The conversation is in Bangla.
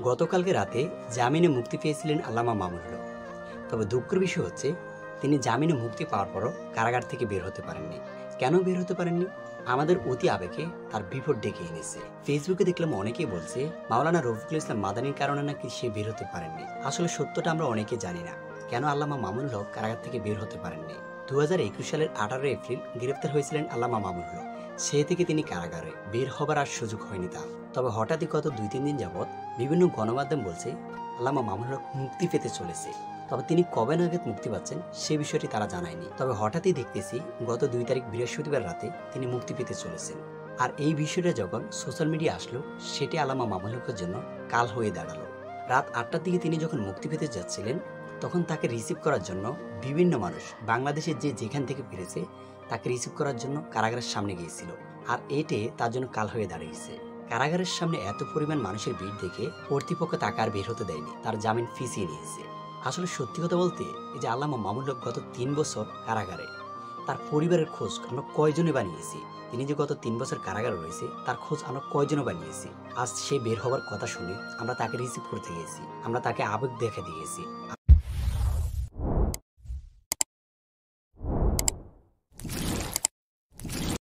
গতকালকে রাতে জামিনে মুক্তি পেয়েছিলেন আল্লামা মামুনুল হক। তবে দুঃখের বিষয় হচ্ছে তিনি জামিনে মুক্তি পাওয়ার পরও কারাগার থেকে বের হতে পারেননি। কেন বের হতে পারেননি? আমাদের অতি আবেগে তার বিপদ ডেকে এনেছে। ফেসবুকে দেখলাম অনেকেই বলছে মাওলানা রফিকুল ইসলাম মাদানির কারণে নাকি সে বের হতে পারেননি। আসলে সত্যটা আমরা অনেকে জানি না। কেন আল্লামা মামুনুল হক কারাগার থেকে বের হতে পারেননি? 2021 সালের 18 এপ্রিল গ্রেফতার হয়েছিলেন আল্লামা মামুনুল হক। সে থেকে তিনি কারাগারে বের হবার আর সুযোগ হয়নি তার। তবে হঠাৎই গত 2-3 দিন যাবৎ বিভিন্ন গণমাধ্যম বলছে আল্লামা মামুনুল হক মুক্তি পেতে চলেছে। তবে তিনি কবে নাগাদ মুক্তি পাচ্ছেন সে বিষয়টি তারা জানায়নি। তবে হঠাৎই দেখতেছি গত 2 তারিখ বৃহস্পতিবার রাতে তিনি মুক্তি পেতে চলেছেন। আর এই বিষয়টা যখন সোশ্যাল মিডিয়া আসলো সেটি আল্লামা মামুনুল হকের জন্য কাল হয়ে দাঁড়ালো। রাত 8টার দিকে তিনি যখন মুক্তি পেতে যাচ্ছিলেন তখন তাকে রিসিভ করার জন্য বিভিন্ন মানুষ বাংলাদেশের যে যেখান থেকে ফিরেছে তাকে রিসিভ করার জন্য কারাগারের সামনে গিয়েছিল। আর এটে তার জন্য কাল হয়ে দাঁড়িয়েছে। কারাগারের সামনে এত পরিমাণ মানুষের ভিড় দেখে কর্তৃপক্ষ তাকে আর বের হতে দেয়নি, তার জামিন ফিসিয়ে নিয়েছে। আসলে সত্যি কথা বলতে এই যে আল্লামা মামুনুল হক গত 3 বছর কারাগারে, তার পরিবারের খোঁজ আমরা কয়জনে বানিয়েছি। তিনি যে গত 3 বছর কারাগারে রয়েছে তার খোঁজ আমরা কয়জনে বানিয়েছি। আজ সে বের হবার কথা শুনে আমরা তাকে রিসিভ করতে গেছি, আমরা তাকে আবেগ দেখে দিয়েছি।